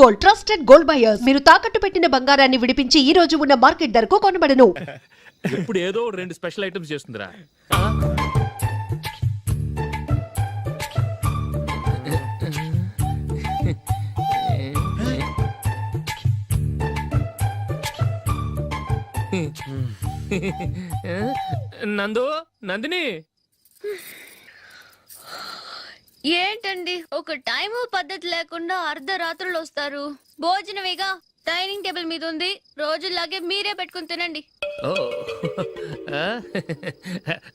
Gold, trusted gold buyers. మీరు తాకట్టు పెట్టిన బంగారాన్ని విడిపించి ఈ రోజు ఉన్న మార్కెట్ ధరకు కొనబడను. ఇప్పుడు ఏదో 2 స్పెషల్ ఐటమ్స్ చేస్తుందిరా. నందిని ఏంటండి ఒక టైము పద్ధతి లేకుండా అర్ధరాత్రులు వస్తారు. భోజనమేగా డైనింగ్ టేబుల్ మీద ఉంది, రోజులాగే మీరే పెట్టుకుని తినండి. ఓ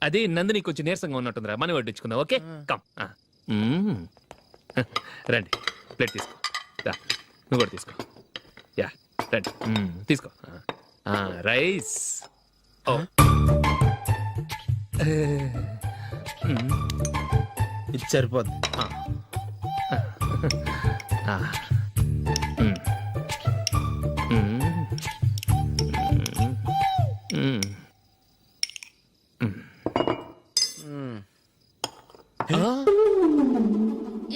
అది నందిని కొంచెం నీరసంగా ఉన్నట్టుందిరా, మనీ వడ్డించుకుందాం. Okay come. రండి, ప్లేట్ తీసుకో. నువ్వు కూడా తీసుకో. యా రండి, తీసుకో. రైస్. ఓ ఇది సరిపోద్ది.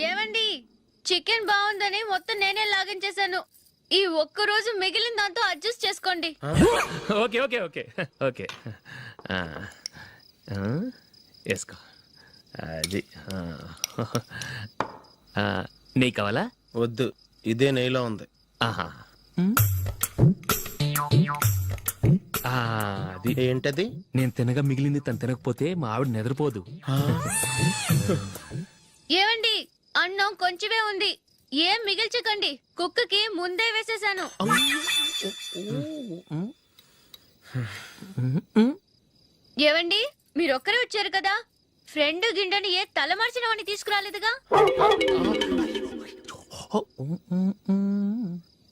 ఏమండి, చికెన్ బాగుందని మొత్తం నేనే లాగించేశాను. ఈ ఒక్క రోజు మిగిలిన దాంతో అడ్జస్ట్ చేసుకోండి. ఓకే ఓకే ఓకే ఓకే వేసుకో. అది నెయ్యి కావాలా? వద్దు, ఇదే నెయ్యిలో ఉంది. ఆహా, అది ఏంటది? నేను తినగా మిగిలింది తను తినకపోతే మా ఆవిడ నిద్రపోదు. ఏమండి, అన్నం కొంచెమే ఉంది, ఏం మిగిల్చకండి. కుక్కకి ముందే వేసేసాను. ఏవండి, మీరొక్కరే వచ్చారు కదా, ఫ్రెండ్ గిండెని ఏ తలమార్చిన వాడిని తీసుకురాలేదుగా.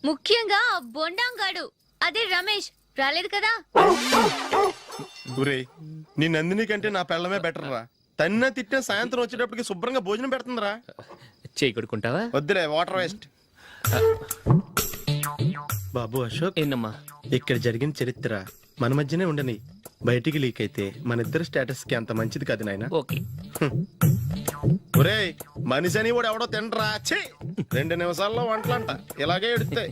ముఖ్యంగా బొండాంగాడు, అదే రమేష్ రాలేదు కదా. ఒరేయ్, నీ నందిని కంటే నా పెళ్ళమే బెటర్ రా. తన్న తిట్టిన సాయంత్రం వచ్చేటప్పటికి శుభ్రంగా భోజనం పెడుతుందిరా. చేయి కొడుకుంటావా? వద్దులే, వాటర్ వేస్ట్. బాబు అశోక్, ఏంటమ్మా? ఇక్కడ జరిగిన చరిత్ర మన మధ్యనే ఉండని, బయటికి లీక్ అయితే మన ఇద్దరు స్టేటస్ కి అంత మంచిది కాదు నాయన. ఓకే. ఒరేయ్, మనిషి అని కూడా ఎవడో తినరా. 2 నిమిషాల్లో వంటలంట, ఇలాగే ఎడుతాయి.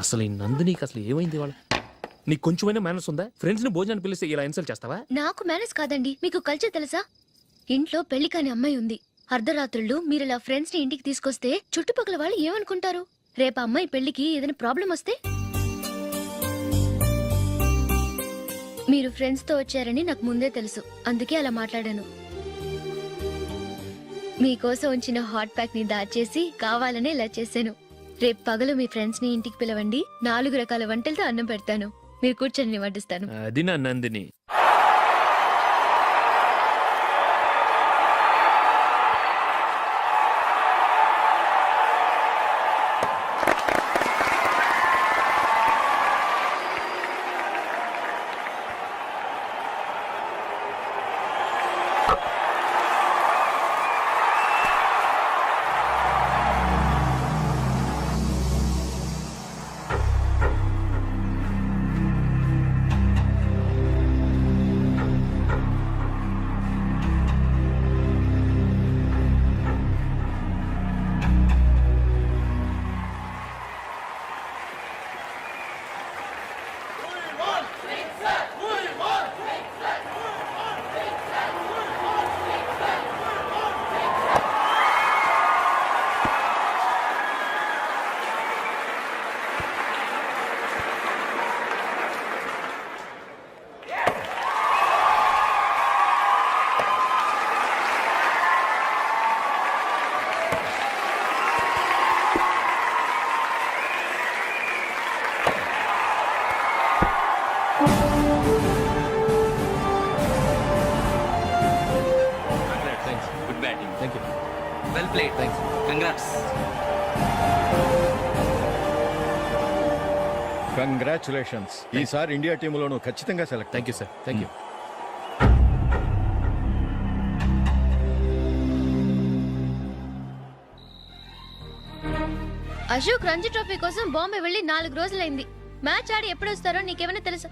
అసలు ఈ నందినికి అసలు ఏమైంది? వాళ్ళ నీకు కొంచెమైనా మేనస్ ఉందా? ఫ్రెండ్స్ ని భోజనాన్ని పిలిస్తే ఇలా ఇన్సల్ట్ చేస్తావా? నాకు మేనేజ్ కాదండి, మీకు కల్చర్ తెలుసా? ఇంట్లో పెళ్లి కాని అమ్మాయి ఉంది. అర్ధరాత్రుళ్ళు మీరు ఇలా ఫ్రెండ్స్ ని ఇంటికి తీసుకొస్తే చుట్టుపక్కల వాళ్ళు ఏమనుకుంటారు? రేపు అమ్మాయి పెళ్లికి ఏదైనా ప్రాబ్లం వస్తే? మీరు ఫ్రెండ్స్ తో వచ్చారని నాకు ముందే తెలుసు, అందుకే అలా మాట్లాడాను. మీకోసం ఉంచిన హాట్ ప్యాక్ ని దాచేసి కావాలనే ఇలా చేశాను. రేపు పగలు మీ ఫ్రెండ్స్ ని ఇంటికి పిలవండి, 4 రకాల వంటలతో అన్నం పెడతాను. మీరు కూర్చొని వడ్డిస్తాను. అది నా Nandini. Well played. Thanks. Congrats. Congratulations. ఈసారి ఇండియా టీంలోనూ ఖచ్చితంగా select. Thank you sir. Thank you. Ashok Ranji trophy కోసం బాంబే వెళ్ళి 4 రోజులైంది. మ్యాచ్ ఆడి ఎప్పుడు వస్తారో నీకేమైనా తెలుసా?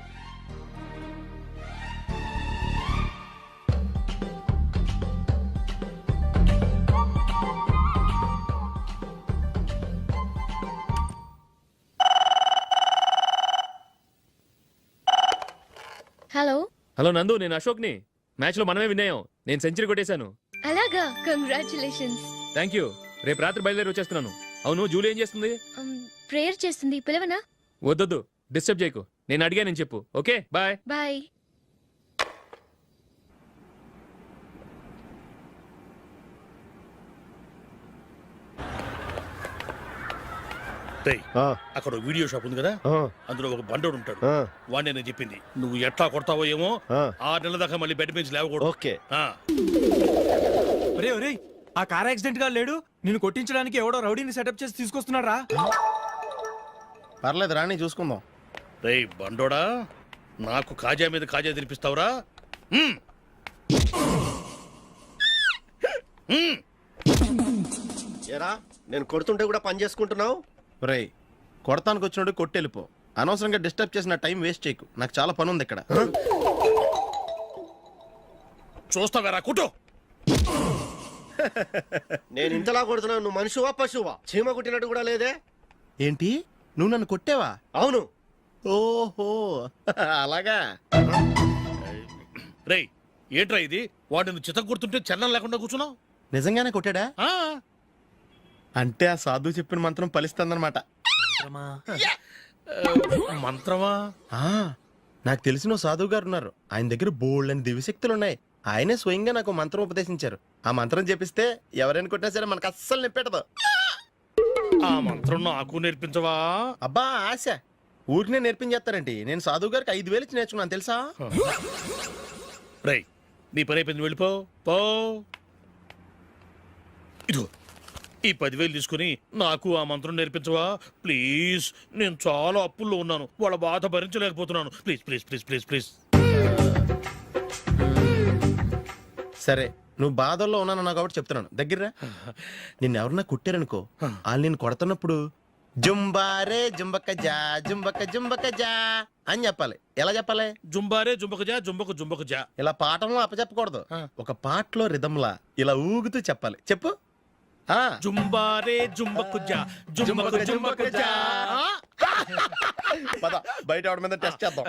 హలో నందు, నేను అశోక్ని. మ్యాచ్లో మనమే విన్నాయం. నేను సెంచరీ కొట్టేశాను. అలాగా, కంగ్రాచులేషన్స్. Thank you. రేపు రాత్రి బయలుదేరి వచ్చేస్తున్నాను. అవును, జూలీ ఏం చేస్తుంది? ప్రేయర్ చేస్తుంది, పిలవనా? వద్దొద్దు, డిస్టర్బ్ చేయకు. నేను అడిగానని చెప్పు. Okay, bye. బాయ్. రేయ్, అక్కడ ఓ వీడియో షాప్ ఉంది కదా, అందులో ఒక బండోడు ఉంటాడు. వాడిని నేను చెప్పింది, నువ్వు ఎట్లా కొడతావో ఏమో. 6 నెలల దాకా మళ్ళీ బెడ్ నుంచి లేవకూడదు. ఓకే. ఆ. ఒరే ఒరే, ఆ కార్ యాక్సిడెంట్ గా లేడు, నిన్ను కొట్టించడానికి ఎవడో రౌడీని సెటప్ చేసి తీసుకొస్తున్నాడు రా. పర్లేదు రాణి, చూసుకుందాం. రేయ్ బండోడా, నాకు కాజా మీద కాజా తినిపిస్తావురా? హ్మ్. హ్మ్. ఏరా నేను కొడుతుంటే కూడా పని చేసుకుంటున్నావు? రేయ్, కొడతానికి వచ్చినట్టు కొట్టెళ్ళిపో. అనవసరంగా డిస్టర్బ్ చేసిన టైం వేస్ట్ చేయకు. నాకు చాలా పని ఉంది ఇక్కడ. చూస్తావేరా కుట్టు. నేను ఇంతలా కొడుతున్నావు, నువ్వు మనిషివా పశువా? చీమ కుట్టినట్టు కూడా లేదే. ఏంటి, నువ్వు నన్ను కొట్టావా? అవును. ఓహో అలాగా. రేయ్ ఏంట్రా ఇది? వాడిని చిత్త కొడుతుంటే చలనం లేకుండా కూర్చున్నావు. నిజంగానే కొట్టాడా? ఆ. అంటే ఆ సాధువు చెప్పిన మంత్రం ఫలిస్తుందన్నమాట. మంత్రమా? నాకు తెలిసిన ఓ సాధువు గారు ఉన్నారు. ఆయన దగ్గర బోల్డ్ అని దివ్యశక్తులు ఉన్నాయి. ఆయనే స్వయంగా నాకు మంత్రం ఉపదేశించారు. ఆ మంత్రం చెప్పిస్తే ఎవరైనా కొట్టినా సరే మనకు అస్సలు నిప్పెట్టదు. ఆ మంత్రం నాకు నేర్పించవా? అబ్బా ఆశ, ఊరినే నేర్పించేస్తారండి. నేను సాధువు గారికి 5,000 ఇచ్చి నేర్చుకున్నాను తెలుసా? రేయ్, నీ పని అయిపోయింది, వెళ్ళిపో. పో. ఇదిగో ఈ 10,000 తీసుకుని నాకు ఆ మంత్రం నేర్పించవా ప్లీజ్? నేను చాలా అప్పుల్లో ఉన్నాను, వాళ్ళ బాధ భరించలేకపోతున్నాను. Please please please please please. సరే, నువ్వు బాధల్లో ఉన్నాను నాకు కాబట్టి చెప్తున్నాను. దగ్గర నిన్ను ఎవరన్నా కుట్టారనుకో, వాళ్ళు నేను కొడుతున్నప్పుడు జుంబారే జుంబక జా జుంబక జుంబక జా అని చెప్పాలి. ఎలా చెప్పాలి? జుంబారే జుంబకు జా జుంబకు జుంబకు జా. ఇలా పాఠంలో అప్పచెప్పకూడదు. ఒక పాటలో రిధంలా ఇలా ఊగుతూ చెప్పాలి. చెప్పు. జుంబారే జుంబకు జా జుంబకు జుంబకు జా. పద, బయట ఆవిడ మీద టెస్ట్ చేద్దాం.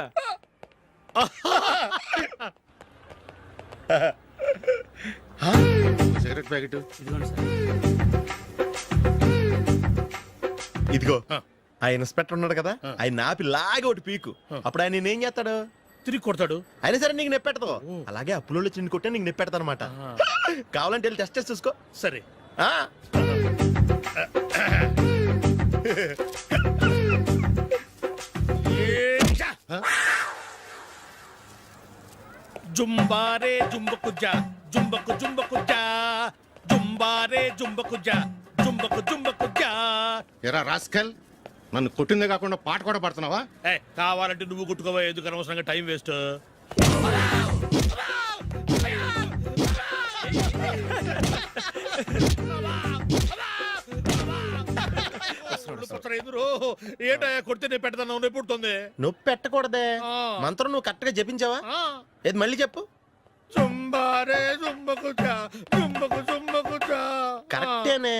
సిగరెట్ ప్యాకెట్ ఇదిగో. ఆ ఇన్స్పెక్టర్ ఉన్నాడు కదా, ఆయన ఆపి లాగే ఒకటి పీకు. అప్పుడు ఆయన నేనేం చేస్తాడు? తిరిగి కొడతాడు. అయినా సరే నీకు నెప్పెడతావు. అలాగే అప్పులో చిన్న కొట్టే నీకు నెప్పెడతా అనమాట. కావాలంటే వెళ్ళి టెస్ట్ చేసి చూసుకో. సరే. జుంబారే జుంబకు జా జుంబకు జుంబకు జా జుంబారే జుంబకు జా జుంబకు జుంబకు జా. ఎరా రాస్కల్, నన్ను కొట్టిందే కాకుండా పాట కూడా పడుతున్నావా? కావాలంటే నువ్వు కొట్టుకోవా, ఎందుకు అనవసరంగా టైం వేస్ట్. ఏంటయ్యా కొడితే నేను పెడతాను, నొప్పి పుడుతుంది. నొప్పి పెట్టకూడదే. మంత్రం నువ్వు కరెక్ట్ గా జపించావా? ఏది మళ్ళీ చెప్పు. జుంబారే జుంబకు జా జుంబకు జుంబకు జా. కరెక్టేనే.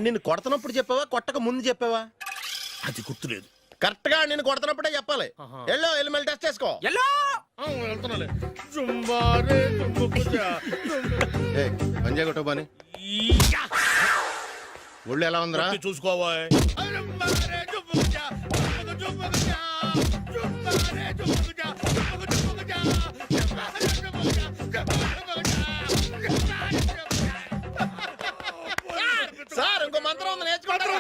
నిన్ను కొడుతున్నప్పుడు చెప్పావా, కొట్టక ముందు చెప్పావా? అది గుర్తులేదు. కరెక్ట్ గా నేను కొడుతున్నప్పుడే చెప్పాలి. వెళ్ళి మళ్ళీ టెస్ట్ చేసుకో. వెళ్తున్నాలే. జుంబారే జుంబకు జా పంజా కొట్టబాని ఒళ్ళు ఎలా ఉందిరా? చూసుకోవా. సార్ ఇంకో మంత్రం ఉంది, నేర్చుకుంటారు.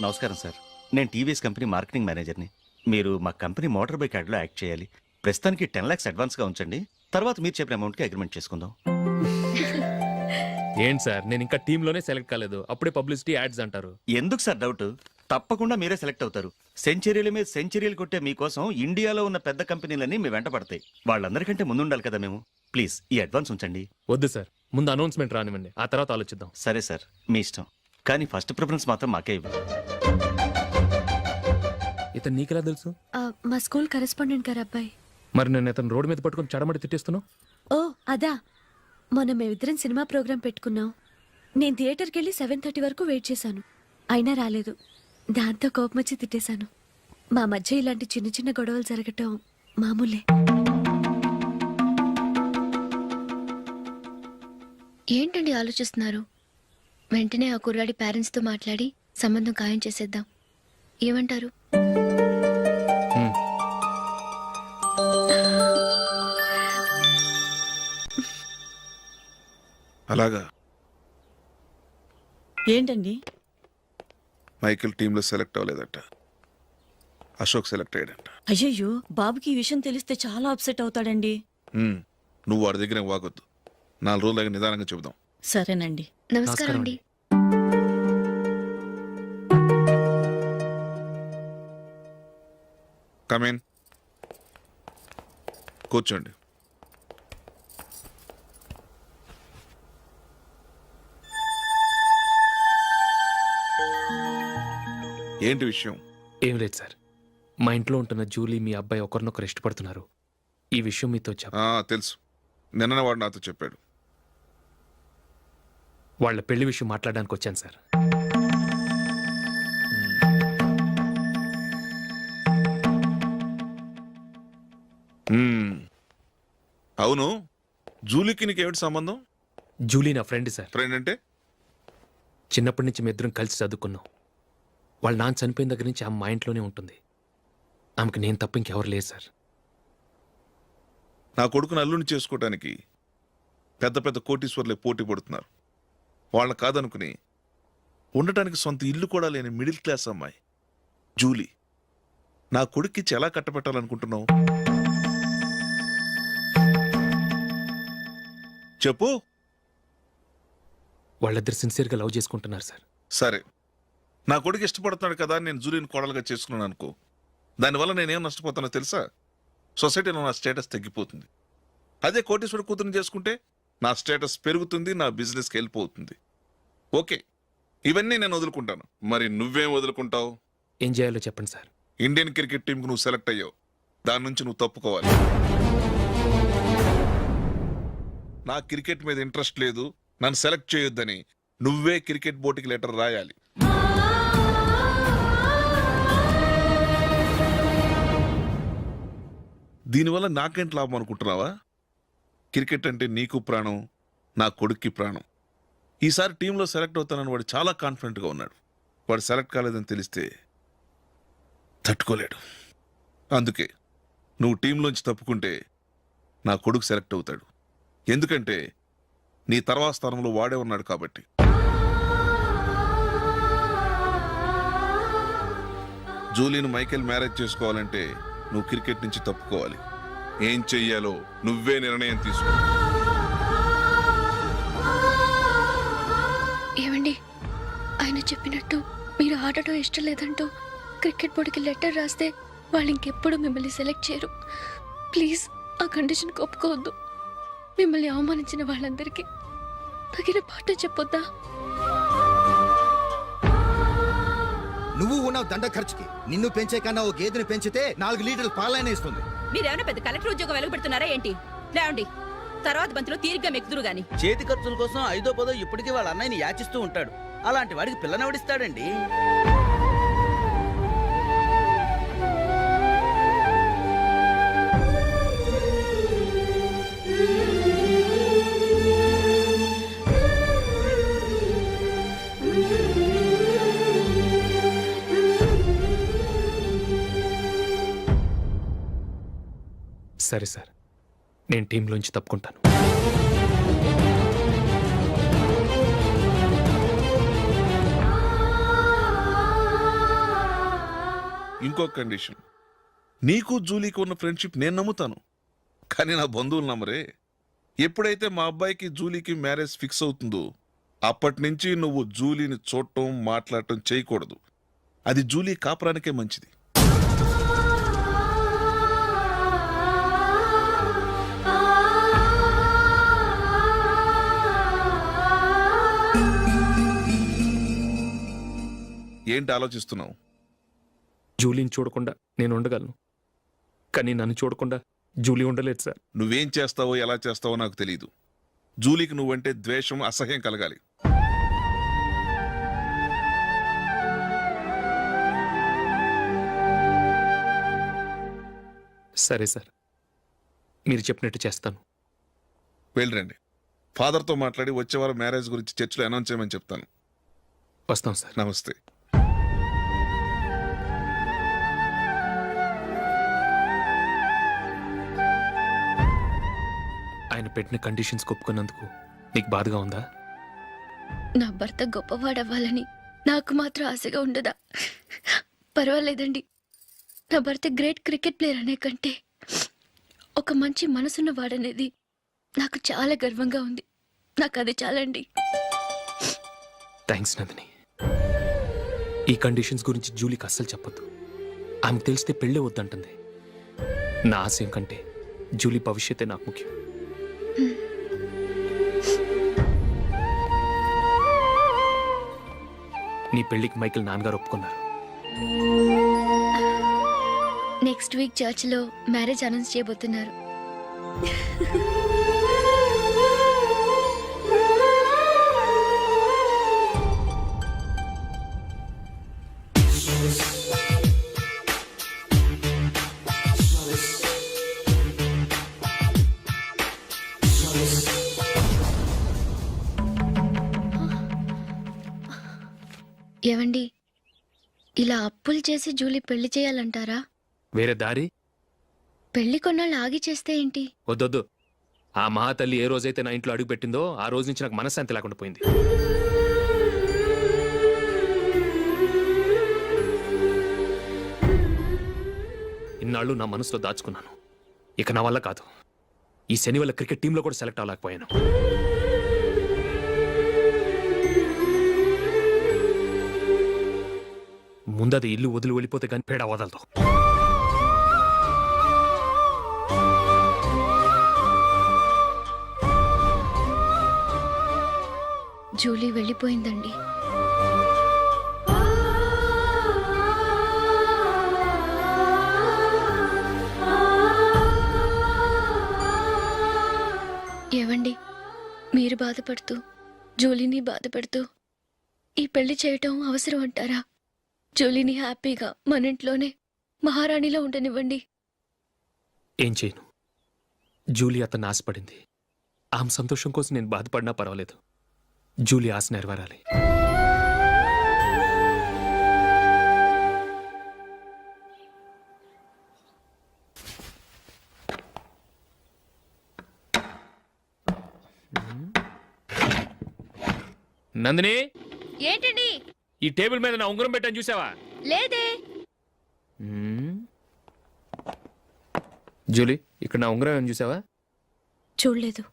నమస్కారం సార్, నేను టీవీఎస్ కంపెనీ మార్కెటింగ్ మేనేజర్ని. మీరు మా కంపెనీ మోటార్ బైక్ యాడ్లో యాక్ట్ చేయాలి. ప్రస్తుతానికి 10 lakhs అడ్వాన్స్గా ఉంచండి, తర్వాత మీరు చెప్పిన అమౌంట్కి అగ్రిమెంట్ చేసుకుందాం. ఏంటి సార్, నేను ఇంకా టీంలోనే సెలెక్ట్ కాలేదు, అప్పుడే పబ్లిసిటీ యాడ్స్ అంటారు. ఎందుకు సార్ డౌట్? తప్పకుండా మీరే సెలెక్ట్ అవుతారు. సెంచరీల మీద సెంచరీలు కొట్టే మీకోసం ఇండియాలో ఉన్న పెద్ద కంపెనీలన్నీ మీ వెంట పడతాయి. వాళ్ళందరికంటే ముందుండాలి కదా మేము. ప్లీజ్ ఈ అడ్వాన్స్ ఉంచండి. వద్దు సార్, ముందు అనౌన్స్మెంట్ రానివ్వండి, ఆ తర్వాత ఆలోచిద్దాం. సరే సార్, మీ ఇష్టం, కానీ ఫస్ట్ ప్రిఫరెన్స్ మాత్రం మాకే ఇవ్వండి. ఇతను నీకెలా తెలుసు? మా స్కూల్ కరెస్పాండెంట్ గారు అబ్బాయి. మరి నేను ఇతను రోడ్డు మీద పట్టుకొని చడమడి తిట్టేస్తున్నావు. ఓ అదా, మొన్న మేమిద్దరం సినిమా ప్రోగ్రాం పెట్టుకున్నాం. నేను థియేటర్కి వెళ్ళి 7:30 వరకు వెయిట్ చేశాను, అయినా రాలేదు. దాంతో కోపం వచ్చి తిట్టేశాను. మా మధ్య ఇలాంటి చిన్న చిన్న గొడవలు జరగటం మామూలే. ఏంటండి ఆలోచిస్తున్నారు? వెంటనే ఆ కుర్రాడి పేరెంట్స్తో మాట్లాడి సంబంధం ఖాయం చేసేద్దాం. ఏమంటారు? అలాగా ఏంటండి? మైకిల్ టీంలో సెలెక్ట్ అవ్వలేదట, అశోక్ సెలెక్ట్ అయ్యాడంట. అయ్యయ్యో, బాబుకి ఈ విషయం తెలిస్తే చాలా అప్సెట్ అవుతాడండి. నువ్వు వాడి దగ్గర వాగొద్దు, 4 రోజులు నిదానంగా చెబుదాం. సరేనండి. నమస్కారం అండి. కమేన్, కూర్చోండి. ఏంటి విషయం? ఏం లేదు సార్, మా ఇంట్లో ఉంటున్న జూలీ మీ అబ్బాయి ఒకరినొకరు ఇష్టపడుతున్నారు. ఈ విషయం మీతో తెలుసు, నిన్న వాడు నాతో చెప్పాడు. వాళ్ళ పెళ్లి విషయం మాట్లాడడానికి వచ్చాను సార్. అవును, జూలీకి నీకేమిటి సంబంధం? జూలీ నా ఫ్రెండ్ సార్. ఫ్రెండ్ అంటే? చిన్నప్పటి నుంచి మీ ఇద్దరం కలిసి చదువుకున్నాం. వాళ్ళ నాన్న చనిపోయిన దగ్గర నుంచి ఆమె మా ఇంట్లోనే ఉంటుంది. ఆమెకు నేను తప్ప ఇంకెవరు లేదు సార్. నా కొడుకును అల్లుని చేసుకోవటానికి పెద్ద పెద్ద కోటీశ్వర్లే పోటీ పడుతున్నారు. వాళ్ళని కాదనుకుని ఉండటానికి సొంత ఇల్లు కూడా లేని మిడిల్ క్లాస్ అమ్మాయి జూలీ నా కొడుక్కిచ్చి ఎలా కట్టబెట్టాలనుకుంటున్నావు? చెప్పు. వాళ్ళిద్దరు సిన్సియర్గా లవ్ చేసుకుంటున్నారు సార్. సరే, నా కొడుకు ఇష్టపడుతున్నాడు కదా అని నేను జూలీని కోడలుగా చేసుకున్నాను అనుకో, దానివల్ల నేనేం నష్టపోతానో తెలుసా? సొసైటీలో నా స్టేటస్ తగ్గిపోతుంది. అదే కోటీశ్వర కూతురుని చేసుకుంటే నా స్టేటస్ పెరుగుతుంది, నా బిజినెస్కి వెళ్ళిపోతుంది. ఓకే, ఇవన్నీ నేను వదులుకుంటాను. మరి నువ్వేం వదులుకుంటావు? ఏం చేయాలో చెప్పండి సార్. ఇండియన్ క్రికెట్ టీంకు నువ్వు సెలెక్ట్ అయ్యావు, దాని నుంచి నువ్వు తప్పుకోవాలి. నా క్రికెట్ మీద ఇంట్రెస్ట్ లేదు, నన్ను సెలెక్ట్ చేయొద్దని నువ్వే క్రికెట్ బోర్డుకి లెటర్ రాయాలి. దీనివల్ల నాకేంటి లాభం అనుకుంటున్నావా? క్రికెట్ అంటే నీకు ప్రాణం, నా కొడుక్కి ప్రాణం. ఈసారి టీంలో సెలెక్ట్ అవుతానని వాడు చాలా కాన్ఫిడెంట్గా ఉన్నాడు. వాడు సెలెక్ట్ కాలేదని తెలిస్తే తట్టుకోలేడు. అందుకే నువ్వు టీంలోంచి తప్పుకుంటే నా కొడుకు సెలెక్ట్ అవుతాడు. ఎందుకంటే నీ తర్వాత స్థానంలో వాడే ఉన్నాడు కాబట్టి. జూలీని మైకేల్ మ్యారేజ్ చేసుకోవాలంటే నువ్వు క్రికెట్ నుంచి తప్పుకోవాలి. ఏం చెయ్యాలో నువ్వే నిర్ణయం తీసుకో. ఏమండి, ఆయన చెప్పినట్టు మీరు ఆడటం ఇష్టం లేదంటూ క్రికెట్ బోర్డుకి లెటర్ రాస్తే వాళ్ళు ఇంకెప్పుడు మిమ్మల్ని సెలెక్ట్ చేయరు. ప్లీజ్ ఆ కండిషన్ ఒప్పుకోవద్దు. మిమ్మల్ని అవమానించిన వాళ్ళందరికీ తగిన పాఠం చెప్పొద్దా? నువ్వు ఉన్నావు దండ ఖర్చుకి. నిన్ను పెంచే కన్నా ఓ గేదెని పెంచితే 4 లీటర్లు పాలైన ఇస్తుంది. మీరేమైనా పెద్ద కలెక్టర్ ఉద్యోగం వెలుగుపెడుతున్నారా ఏంటి? లేవండి, తర్వాత బంతిలో తీరిగ్గా మెక్కుదురు గాని. చేతి ఖర్చుల కోసం 5దో 10దో ఇప్పటికీ వాళ్ళ అన్నయ్యని యాచిస్తూ ఉంటాడు. అలాంటి వాడికి పిల్లనవడిస్తాడండి. సరే సార్, నేను టీంలోంచి తప్పుకుంటాను. ఇంకో కండిషన్, నీకు జూలీకి ఉన్న ఫ్రెండ్షిప్ నేను నమ్ముతాను, కానీ నా బంధువులు నమ్మరే. ఎప్పుడైతే మా అబ్బాయికి జూలీకి మ్యారేజ్ ఫిక్స్ అవుతుందో అప్పటి నుంచి నువ్వు జూలీని చూడటం మాట్లాడటం చేయకూడదు. అది జూలీ కాపురానికే మంచిది. ఏంటి ఆలోచిస్తున్నావు? జూలీని చూడకుండా నేను ఉండగలను, కానీ నన్ను చూడకుండా జూలీ ఉండలేదు సార్. నువ్వేం చేస్తావో ఎలా చేస్తావో నాకు తెలీదు, జూలీకి నువ్వంటే ద్వేషం, అసహ్యం కలగాలి. సరే సార్, మీరు చెప్పినట్టు చేస్తాను. వెళ్ళరండి. ఫాదర్తో మాట్లాడి వచ్చే వారం మ్యారేజ్ గురించి చర్చిలో అనౌన్స్ చేయమని చెప్తాను. వస్తాం సార్. నమస్తే. ఆయన పెట్టిన కండిషన్స్ ఒప్పుకున్నందుకు నీకు బాధగా ఉందా? నా భర్త గొప్పవాడవ్వాలని నాకు మాత్రం ఆశగా ఉండదా? పర్వాలేదండి. నా భర్త గ్రేట్ క్రికెట్ ప్లేయర్ అనే కంటే ఒక మంచి మనసున్న వాడనేది నాకు చాలా గర్వంగా ఉంది. నాకు అది చాలండి. థ్యాంక్స్ నందిని. ఈ కండిషన్స్ గురించి జూలీకి అస్సలు చెప్పొద్దు. ఆమెకు తెలిస్తే పెళ్ళే వద్దంటుంది. నా ఆశయం కంటే జూలీ భవిష్యత్తే నాకు ముఖ్యం. నీ పెళ్లికి మైకేల్ నాన్నగారు ఒప్పుకున్నారు. నెక్స్ట్ వీక్ చర్చిలో మ్యారేజ్ అనౌన్స్ చేయబోతున్నారు. ఏవండి, ఇలా అప్పులు చేసి జూలీ పెళ్లి చేయాలంటారా? వేరే దారి? పెళ్లి కొన్నాళ్ళు ఆగి చేస్తే ఏంటి? వద్దొద్దు. ఆ మహాతల్లి ఏ రోజైతే నా ఇంట్లో అడుగు పెట్టిందో ఆ రోజు నుంచి నాకు మనశ్శాంతి లేకుండా పోయింది. ఇన్నాళ్ళు నా మనసులో దాచుకున్నాను. ఇక నా వల్ల కాదు. ఈ శని వల్ల క్రికెట్ టీంలో కూడా సెలెక్ట్ అవ్వలేకపోయాను. ముందది ఇల్లు వదిలి వెళ్ళిపోతే కానీ పేడ వదలదు. జూలీ వెళ్ళిపోయిందండి. ఏవండి, మీరు బాధపడుతూ జూలీని బాధపడుతూ ఈ పెళ్లి చేయటం అవసరం అంటారా? జూలీని హ్యాపీగా మన ఇంట్లోనే మహారాణిలో ఉండనివ్వండి. ఏం చేయను? జూలీ అతన్ని ఆశపడింది. ఆమె సంతోషం కోసం నేను బాధపడినా పర్వాలేదు. జూలీ ఆశ నెరవేరాలి. నందిని, ఏంటండి? ఈ టేబుల్ మీద నా ఉంగరం పెట్టని చూసావా? లేదే. జూలీ, ఇక్కడ నా ఉంగరం ఏమని చూసావా? చూడలేదు.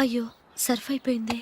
అయ్యో, సర్ఫ్ అయిపోయింది.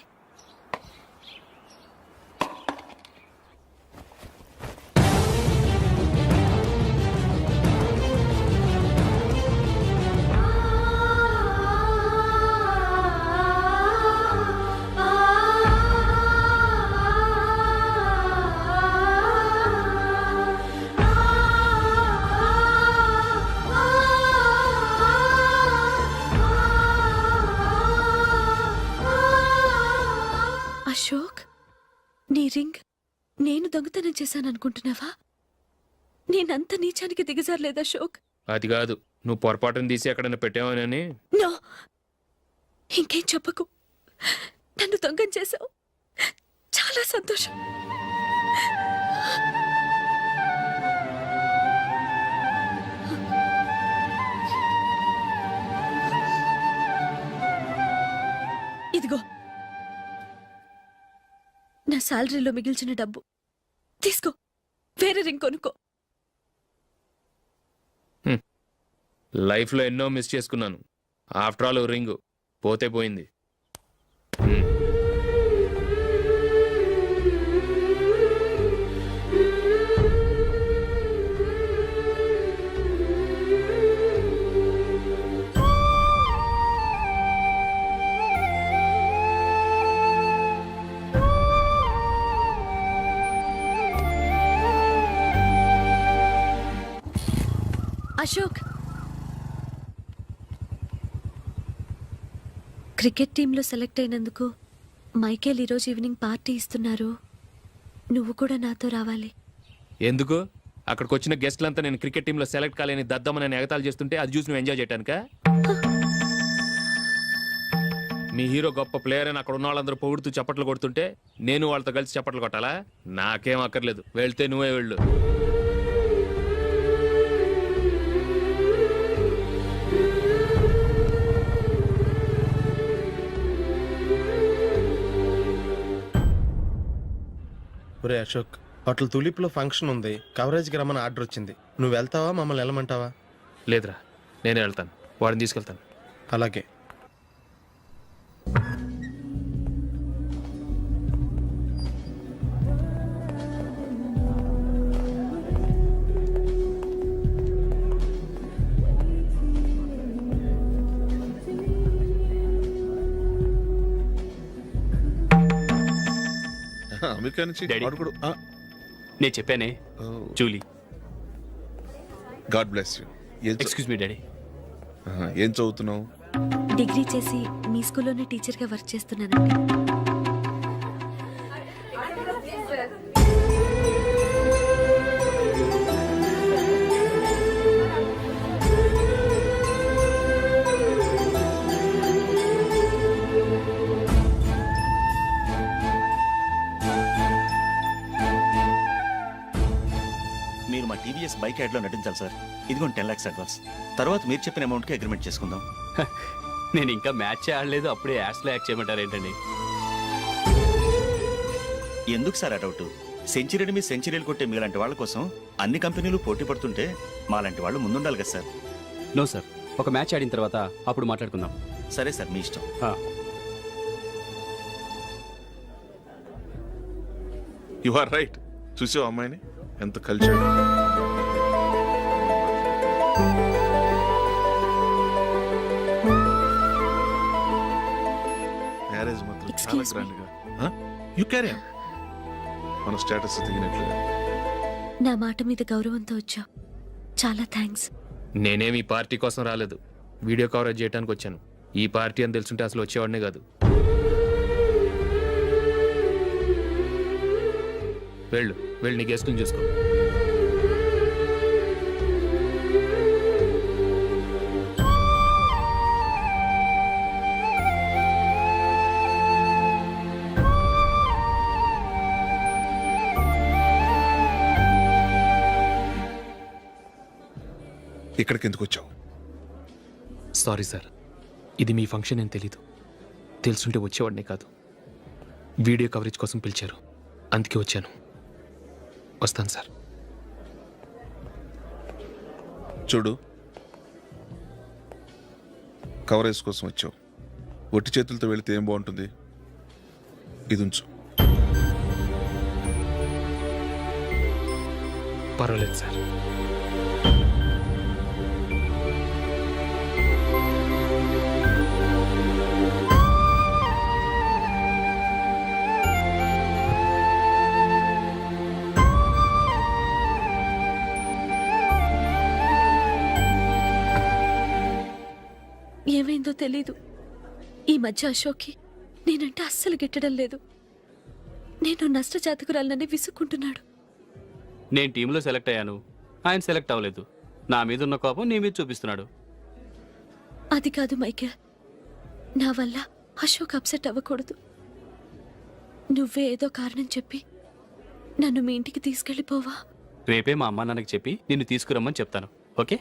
అశోక్, నీ రింగ్ నేను దొంగతనం చేశాననుకుంటున్నావా? నేనంత నీచానికి దిగజారలేదు అశోక్. అది కాదు, నువ్వు పొరపాటును తీసి ఎక్కడైనా పెట్టావని. నో, ఇంకేం చెప్పకు. నన్ను దొంగం చేశావు. చాలా సంతోషం. ఇదిగో నా శాలరీలో మిగిల్చిన డబ్బు తీసుకో. వేరే రింగ్ కొనుక్కో. లైఫ్లో ఎన్నో మిస్ చేసుకున్నాను. ఆఫ్టర్ ఆల్ రింగ్ పోతే పోయింది. అశోక్, క్రికెట్ టీంలో సెలెక్ట్ అయినందుకు మైకేల్ ఈరోజు ఈవినింగ్ పార్టీ ఇస్తున్నారు. నువ్వు కూడా నాతో రావాలి. ఎందుకు? అక్కడికి వచ్చిన గెస్ట్లంతా నేను క్రికెట్ టీంలో సెలెక్ట్ కాలేని దద్దమని ఎగతాలు చేస్తుంటే అది చూసి నువ్వు ఎంజాయ్ చేయటానికా? మీ హీరో గొప్ప ప్లేయర్ అని అక్కడ ఉన్న వాళ్ళందరూ పొగుడుతూ చప్పట్లు కొడుతుంటే నేను వాళ్ళతో కలిసి చప్పట్లు కొట్టాలా? నాకేం అక్కర్లేదు, వెళ్తే నువ్వే వెళ్ళు. ఒరే అశోక్, హోటల్ తులిప్లో ఫంక్షన్ ఉంది, కవరేజ్కి రమ్మని ఆర్డర్ వచ్చింది. నువ్వు వెళ్తావా, మమ్మల్ని వెళ్ళమంటావా? లేదురా, నేనే వెళ్తాను, వాడిని తీసుకెళ్తాను. అలాగే. అమెరికా నుంచి డాడీ. వాడు కూడా నేను చెప్పానే, Julie. God bless you. Excuse me daddy. ఏం చదువుతున్నావు? డిగ్రీ చేసి మీ స్కూల్లోనే టీచర్గా వర్క్ చేస్తున్నానండి. మీరు మా టీవీఎస్ బైక్ యాడ్లో నటించాలి సార్. ఇదిగోండి 10 lakhs అడ్వాన్స్. తర్వాత మీరు చెప్పిన అమౌంట్కి అగ్రిమెంట్ చేసుకుందాం. నేను ఇంకా మ్యాచ్ ఆడలేదు, అప్పుడే యాడ్స్లో యాక్ట్ చేయమంటారు ఏంటండి? ఎందుకు సార్ ఆ డౌట్? సెంచరీని మీ సెంచరీలు కొట్టే మీలాంటి వాళ్ళ కోసం అన్ని కంపెనీలు పోటీ పడుతుంటే మాలాంటి వాళ్ళు ముందుండాలి కదా సార్. నో సార్, ఒక మ్యాచ్ ఆడిన తర్వాత అప్పుడు మాట్లాడుకుందాం. సరే సార్, మీ ఇష్టం. You are right. చూసావు అమ్మాయిని ఎంత కల్చర్. మ్యారేజ్ మాత్రం చాలా Excuse me. గ్రాండ్ గా. You carry on. మన స్టేటస్ దిగినట్లుగా. నా మాట మీద గౌరవంతో వచ్చా. చాలా థ్యాంక్స్. నేనేమి ఈ పార్టీ కోసం రాలేదు, వీడియో కవరేజ్ చేయడానికి వచ్చాను. ఈ పార్టీ అని తెలుసుంటే అసలు వచ్చేవాడినే కాదు. వెళ్ళు, వెళ్ళి నీ గెస్ట్ని చూసుకో. ఇక్కడికి ఎందుకు వచ్చావు? సారీ సార్, ఇది మీ ఫంక్షన్ అని తెలీదు. తెలుసుంటే వచ్చేవాడినే కాదు. వీడియో కవరేజ్ కోసం పిలిచారు, అందుకే వచ్చాను. వస్తాను సార్. చూడు, కవరేజ్ కోసం వచ్చావు. ఒట్టి చేతులతో వెళితే ఏం బాగుంటుంది? ఇది ఉంచు. పర్వాలేదు సార్. ఏమైందో తెలీదు. ఈ మధ్య అశోక్కి నేనంటే అస్సలు గిట్టడం లేదు. నేను నష్టజాతకురాలనని విసుక్కుంటున్నాడు. నేను టీంలో సెలెక్ట్ అయ్యాను, ఆయన సెలెక్ట్ అవ్వలేదు. నా మీద ఉన్న కోపం నీ మీద చూపిస్తున్నాడు. అది కాదు మైకేల్, నా వల్ల అశోక్ అప్సెట్ అవ్వకూడదు. నువ్వే ఏదో కారణం చెప్పి నన్ను మీ ఇంటికి తీసుకెళ్ళిపోవా? రేపే మా అమ్మ నాన్నకి చెప్పి నిన్ను తీసుకురమ్మని చెప్తాను, ఓకే?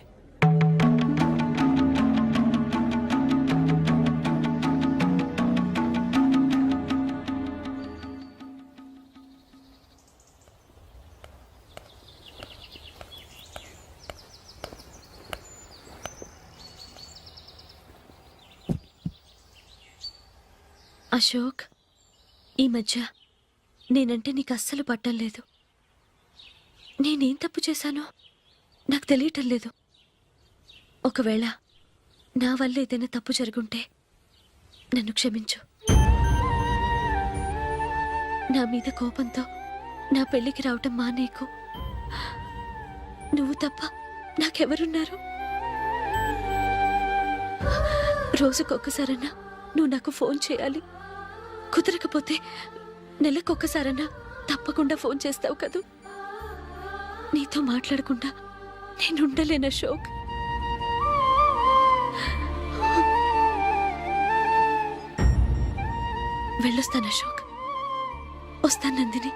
అశోక్, ఈ మధ్య నేనంటే నీకు అస్సలు పట్టం లేదు. నేనేం తప్పు చేశానో నాకు తెలియటం లేదు. ఒకవేళ నా వల్ల ఏదైనా తప్పు జరుగుంటే నన్ను క్షమించు. నా మీద కోపంతో నా పెళ్లికి రావటం మానేకు. నువ్వు తప్ప నాకెవరున్నారు? రోజుకొకసారన్నా నువ్వు నాకు ఫోన్ చేయాలి. కుదరకపోతే నెలకొకసారన్నా తప్పకుండా ఫోన్ చేస్తావు కదూ. నీతో మాట్లాడకుండా నేను ఉండలేను అశోక్. వెళ్ళొస్తాను అశోక్. వస్తాను నందిని.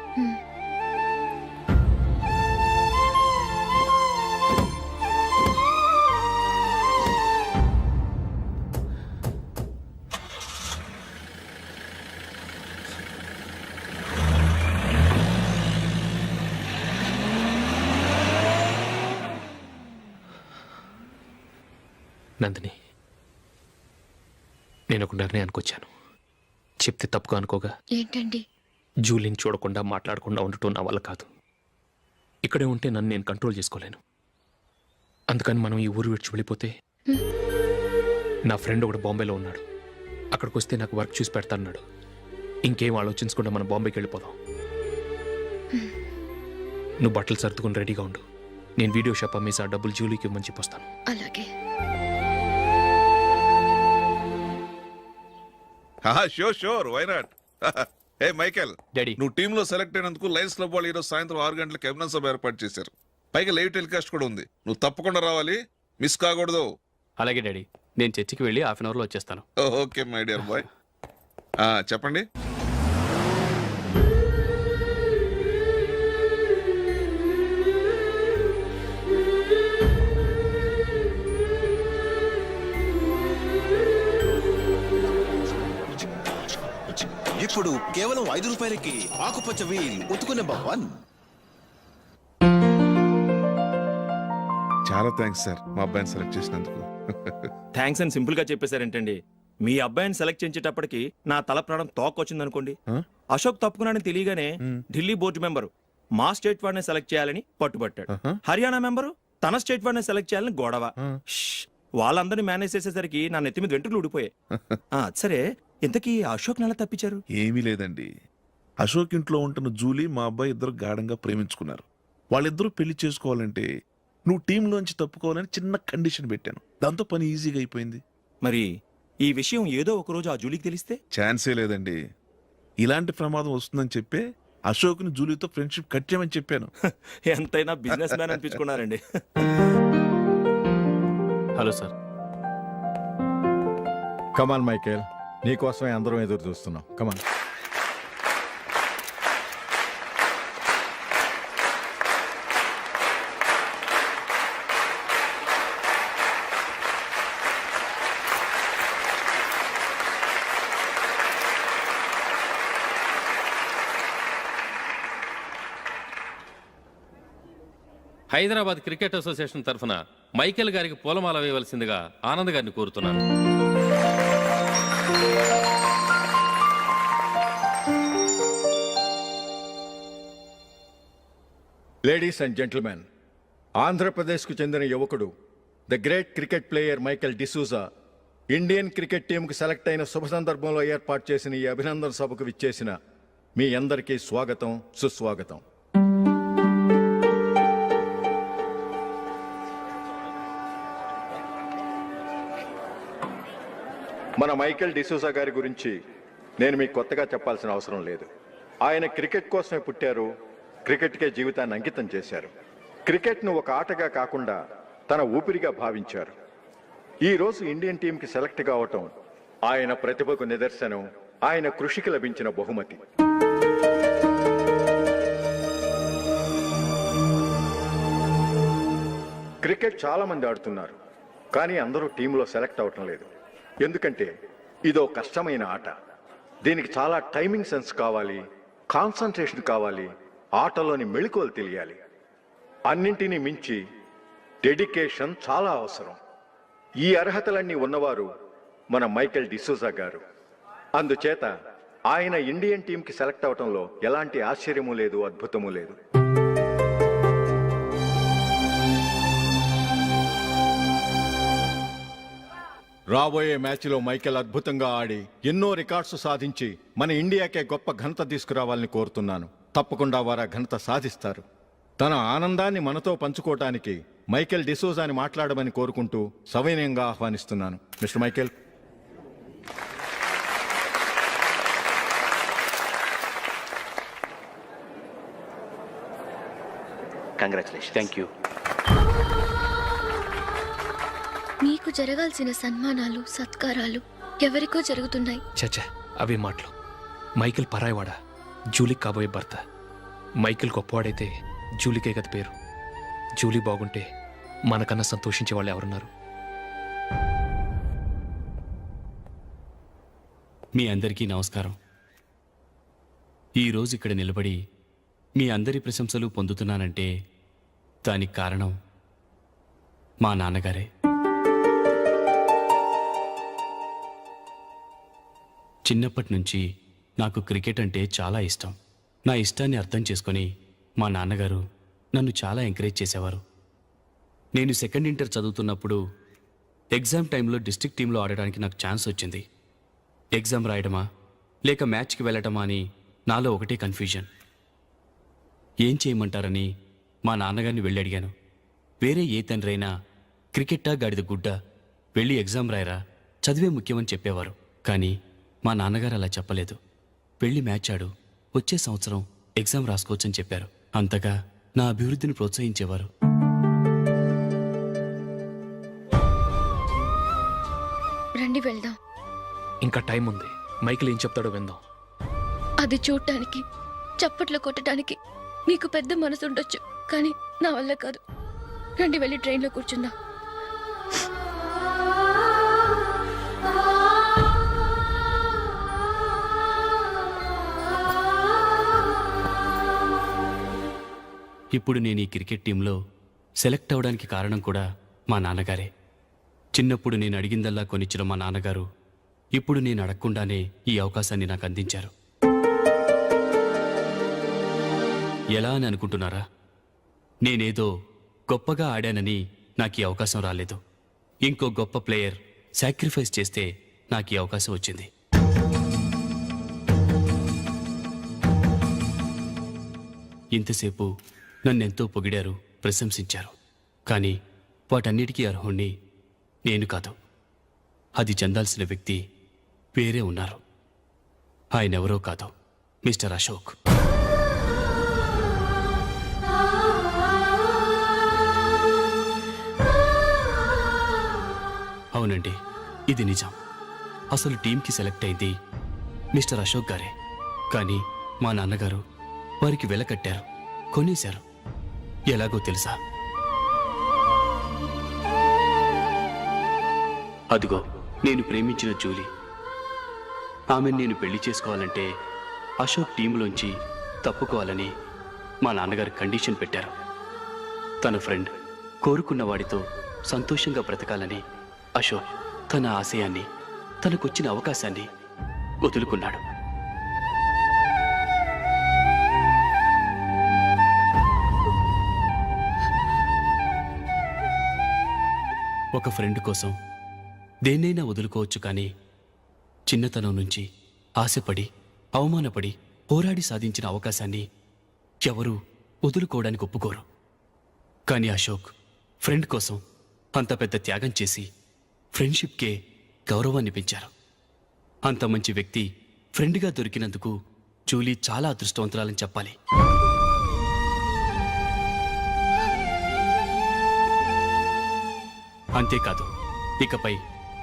నందిని, నేను ఒక నిర్ణయానికి వచ్చాను. చెప్తే తప్పుగా అనుకోగా. ఏంటండి? జూలీని చూడకుండా మాట్లాడకుండా ఉండటం నా వల్ల కాదు. ఇక్కడే ఉంటే నన్ను నేను కంట్రోల్ చేసుకోలేను. అందుకని మనం ఈ ఊరు విడిచి వెళ్ళిపోతే, నా ఫ్రెండ్ ఒకడు బాంబేలో ఉన్నాడు. అక్కడికి వస్తే నాకు వర్క్ చూసి పెడతాన్నాడు. ఇంకేం ఆలోచించకుండా మనం బాంబేకి వెళ్ళిపోదాం. నువ్వు బట్టలు సర్దుకుని రెడీగా ఉండు. నేను వీడియో షాప్ అమ్మేసి ఆ డబ్బులు జూలీకి ఇవ్వమని చెప్పొస్తాను. అలాగే. Sure sure, why not. Hey Michael, daddy, నువ్వు టీంలో సెలెక్ట్ అయినందుకు లయన్స్ క్లబ్ వాళ్ళు ఈరోజు సాయంత్రం 6 గంటలకు అభినందన సభ ఏర్పాటు చేశారు. పైగా లైవ్ టెలికాస్ట్ కూడా ఉంది. నువ్వు తప్పకుండా రావాలి, మిస్ కాకూడదు. అలాగే డాడీ, నేను చర్చికి వెళ్ళి హాఫ్ అన్ అవర్లో వచ్చేస్తాను. Okay my dear bye. చెప్పండి. ఇప్పుడు కేవలం 5 రూపాయలకి ఆకుపచ్చ వీల్ ఉతుకు నెంబర్ 1. చాలా థ్యాంక్స్ సార్, మా అబ్బాయిని సెలెక్ట్ చేసినందుకు. థ్యాంక్స్ అని సింపుల్ గా చెప్పేశారేంటండి. మీ అబ్బాయిని సెలెక్ట్ చేసేటప్పటికి నా తల ప్రాణం తోకొచ్చింది అనుకోండి. అశోక్ తప్పుకున్నాడని తెలియగానే ఢిల్లీ బోర్డు మెంబరు మా స్టేట్ వాడిని సెలెక్ట్ చేయాలని పట్టుబట్టాడు. హర్యానా మెంబరు తన స్టేట్ వాడిని సెలెక్ట్ చేయాలని గొడవ. వాళ్ళందరినీ మేనేజ్ చేసేసరికి నా నెత్తి మీద వెంట్రుకలు ఊడిపోయాయి. సరే, ఇంతకీ అశోక్ నెల తప్పించారు? ఏమీ లేదండి. అశోక్ ఇంట్లో ఉంటున్న జూలీ మా అబ్బాయి ఇద్దరు గాఢంగా ప్రేమించుకున్నారు. వాళ్ళిద్దరూ పెళ్లి చేసుకోవాలంటే నువ్వు టీంలోంచి తప్పుకోవాలని చిన్న కండిషన్ పెట్టాను. దాంతో పని ఈజీగా అయిపోయింది. మరి ఈ విషయం ఏదో ఒక రోజు ఆ జూలీకి తెలిస్తే? ఛాన్సే లేదండి. ఇలాంటి ప్రమాదం వస్తుందని చెప్పే అశోక్ని జూలీతో ఫ్రెండ్షిప్ కట్ చేయమని చెప్పాను. ఎంతైనా బిజినెస్ మ్యాన్ అనిపించుకున్నారండి. Hello sir. కమాన్ మైకేల్, నీకోసమే అందరం ఎదురు చూస్తున్నాం. కమాన్. హైదరాబాద్ క్రికెట్ అసోసియేషన్ తరఫున మైకేల్ గారికి పూలమాల వేయవలసిందిగా ఆనంద్ గారిని కోరుతున్నాను. లేడీస్ అండ్ జెంటిల్మెన్, ఆంధ్రప్రదేశ్కు చెందిన యువకుడు the great cricket player Michael D'Souza Indian cricket టీంకు సెలెక్ట్ అయిన శుభ సందర్భంలో ఏర్పాటు చేసిన ఈ అభినందన సభకు విచ్చేసిన మీ అందరికీ స్వాగతం, సుస్వాగతం. మన మైకేల్ డిసూజా గారి గురించి నేను మీకు కొత్తగా చెప్పాల్సిన అవసరం లేదు. ఆయన క్రికెట్ కోసమే పుట్టారు, క్రికెట్కే జీవితాన్ని అంకితం చేశారు. క్రికెట్ను ఒక ఆటగా కాకుండా తన ఊపిరిగా భావించారు. ఈరోజు ఇండియన్ టీంకి సెలెక్ట్ కావటం ఆయన ప్రతిభకు నిదర్శనం, ఆయన కృషికి లభించిన బహుమతి. క్రికెట్ చాలా మంది ఆడుతున్నారు, కానీ అందరూ టీంలో సెలెక్ట్ అవటం లేదు. ఎందుకంటే ఇదో కష్టమైన ఆట. దీనికి చాలా టైమింగ్ సెన్స్ కావాలి, కాన్సన్ట్రేషన్ కావాలి, ఆటలోని మెళకువలు తెలియాలి. అన్నింటినీ మించి డెడికేషన్ చాలా అవసరం. ఈ అర్హతలన్నీ ఉన్నవారు మన మైకేల్ డిసూజా గారు. అందుచేత ఆయన ఇండియన్ టీంకి సెలెక్ట్ అవటంలో ఎలాంటి ఆశ్చర్యము లేదు, అద్భుతము లేదు. రాబోయే మ్యాచ్లో మైకేల్ అద్భుతంగా ఆడి ఎన్నో రికార్డ్స్ సాధించి మన ఇండియాకే గొప్ప ఘనత తీసుకురావాలని కోరుతున్నాను. తప్పకుండా వారు ఆ ఘనత సాధిస్తారు. తన ఆనందాన్ని మనతో పంచుకోవటానికి మైకేల్ డిసూజాని మాట్లాడమని కోరుకుంటూ సవినయంగా ఆహ్వానిస్తున్నాను. Mister Michael. Congratulation. Thank you. మీకు జరగాల్సిన సన్మానాలు సత్కారాలు ఎవరికో జరుగుతున్నాయి. చచ్చా అవే మాటలు. మైకేల్ పరాయవాడా, జూలీకి కాబోయే భర్త. మైకేల్ గొప్పవాడైతే జూలీకే కదా పేరు. జూలీ బాగుంటే మనకన్నా సంతోషించే వాళ్ళు ఎవరున్నారు? మీ అందరికీ నమస్కారం. ఈరోజు ఇక్కడ నిలబడి మీ అందరి ప్రశంసలు పొందుతున్నానంటే దానికి కారణం మా నాన్నగారే. చిన్నప్పటి నుంచి నాకు క్రికెట్ అంటే చాలా ఇష్టం. నా ఇష్టాన్ని అర్థం చేసుకొని మా నాన్నగారు నన్ను చాలా ఎంకరేజ్ చేసేవారు. నేను సెకండ్ ఇంటర్ చదువుతున్నప్పుడు ఎగ్జామ్ టైంలో డిస్ట్రిక్ట్ టీంలో ఆడడానికి నాకు ఛాన్స్ వచ్చింది. ఎగ్జామ్ రాయడమా లేక మ్యాచ్కి వెళ్ళటమా అని నాలో ఒకటే కన్ఫ్యూజన్. ఏం చేయమంటారని మా నాన్నగారిని వెళ్ళి అడిగాను. వేరే ఏ తండ్రి అయినా క్రికెట్టా గాడిద గుడ్డ, వెళ్ళి ఎగ్జామ్ రాయరా, చదివే ముఖ్యమని చెప్పేవారు. కానీ మా నాన్నగారు అలా చెప్పలేదు. వెళ్ళి మ్యాచ్ ఆడు, వచ్చే సంవత్సరం ఎగ్జామ్ రాసుకోవచ్చని చెప్పారు. అంతగా నా అభివృద్ధిని ప్రోత్సహించేవారు. రండి వెళ్దాం. ఇంకా టైం ఉంది. మైకేల్ ఏం చెప్తాడో విందాం. అది చూడటానికి చప్పట్లు కొట్టడానికి మీకు పెద్ద మనసు ఉండొచ్చు, కానీ నా వల్ల కాదు. రండి వెళ్ళి ట్రైన్లో కూర్చుందాం. ఇప్పుడు నేను ఈ క్రికెట్ టీంలో సెలెక్ట్ అవ్వడానికి కారణం కూడా మా నాన్నగారే. చిన్నప్పుడు నేను అడిగిందల్లా కొనిచ్చిన మా నాన్నగారు ఇప్పుడు నేను అడగకుండానే ఈ అవకాశాన్ని నాకు అందించారు. ఎలా అని అనుకుంటున్నారా? నేనేదో గొప్పగా ఆడానని నాకు ఈ అవకాశం రాలేదు. ఇంకో గొప్ప ప్లేయర్ సాక్రిఫైస్ చేస్తే నాకు ఈ అవకాశం వచ్చింది. ఇంతసేపు నన్నెంతో పొగిడారు, ప్రశంసించారు. కానీ వాటన్నిటికీ అర్హుణ్ణి నేను కాదు. అది చెందాల్సిన వ్యక్తి వేరే ఉన్నారు. ఆయనెవరో కాదు, మిస్టర్ అశోక్. అవునండి, ఇది నిజం. అసలు టీంకి సెలెక్ట్ అయింది మిస్టర్ అశోక్ గారే. కానీ మా నాన్నగారు వారికి వెల కట్టారు, కొనేశారు. ఎలాగో తెలుసా? అదిగో నేను ప్రేమించిన జూలీ. ఆమెను నేను పెళ్లి చేసుకోవాలంటే అశోక్ టీంలోంచి తప్పుకోవాలని మా నాన్నగారు కండిషన్ పెట్టారు. తన ఫ్రెండ్ కోరుకున్న వాడితో సంతోషంగా బ్రతకాలని అశోక్ తన ఆశయాన్ని, తనకొచ్చిన అవకాశాన్ని వదులుకున్నాడు. ఒక ఫ్రెండ్ కోసం దేన్నైనా వదులుకోవచ్చు, కానీ చిన్నతనం నుంచి ఆశపడి, అవమానపడి, పోరాడి సాధించిన అవకాశాన్ని ఎవరూ వదులుకోవడానికి ఒప్పుకోరు. కానీ అశోక్ ఫ్రెండ్ కోసం అంత పెద్ద త్యాగం చేసి ఫ్రెండ్షిప్కే గౌరవాన్ని పెంచారు. అంత మంచి వ్యక్తి ఫ్రెండ్గా దొరికినందుకు జూలీ చాలా అదృష్టవంతురాలని చెప్పాలి. అంతేకాదు, ఇకపై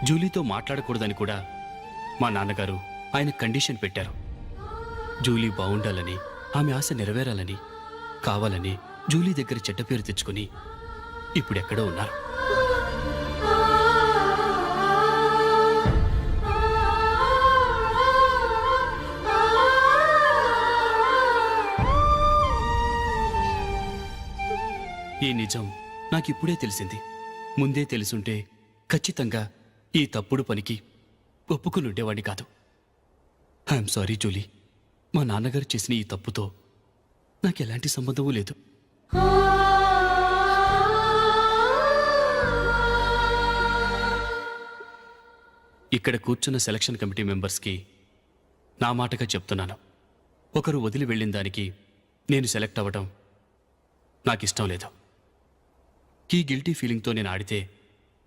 జూలీతో మాట్లాడకూడదని కూడా మా నాన్నగారు ఆయన కండిషన్ పెట్టారు. జూలీ బాగుండాలని, ఆమె ఆశ నెరవేరాలని, కావాలని జూలీ దగ్గర చెడ్డ పేరు తెచ్చుకుని ఇప్పుడెక్కడో ఉన్నారు. ఈ నిజం నాకిప్పుడే తెలిసింది. ముందే తెలుసుంటే ఖచ్చితంగా ఈ తప్పుడు పనికి ఒప్పుకుని ఉండేవాడిని కాదు. I'm sorry Julie. మా నాన్నగారు చేసిన ఈ తప్పుతో నాకు ఎలాంటి సంబంధమూ లేదు. ఇక్కడ కూర్చున్న సెలక్షన్ కమిటీ మెంబర్స్కి నా మాటగా చెప్తున్నాను. ఒకరు వదిలి వెళ్ళిన దానికి నేను సెలెక్ట్ అవ్వడం నాకు ఇష్టం లేదు. ఈ గిల్టీ ఫీలింగ్తో నేను ఆడితే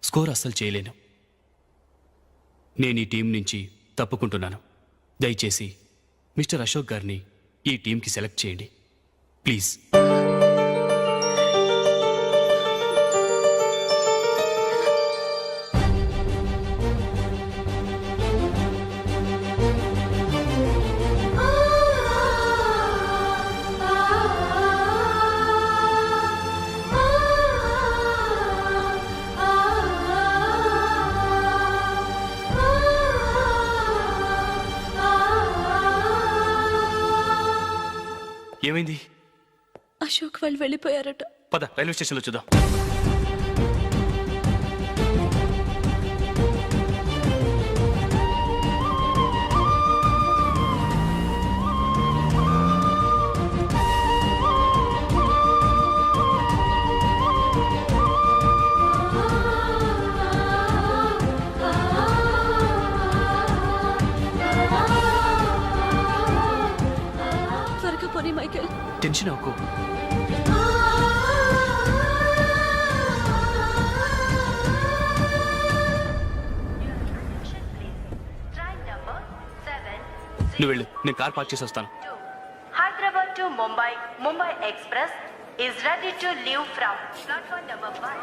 స్కోర్ అస్సలు చేయలేను. నేను ఈ టీం నుంచి తప్పుకుంటున్నాను. దయచేసి మిస్టర్ అశోక్ గారిని ఈ టీంకి సెలెక్ట్ చేయండి ప్లీజ్. ఏమైంది? అశోక్ వాళ్ళు వెళ్ళిపోయారట. పద రైల్వే స్టేషన్లో చూద్దాం. త్వరగా పోనీ మైకేల్. టెన్షన్ అవ్వకు. నువ్వు వెళ్ళు, నేను కార్ పార్క్ చేసి వస్తాను. Hyderabad to Mumbai Mumbai express is ready to leave from platform number 1.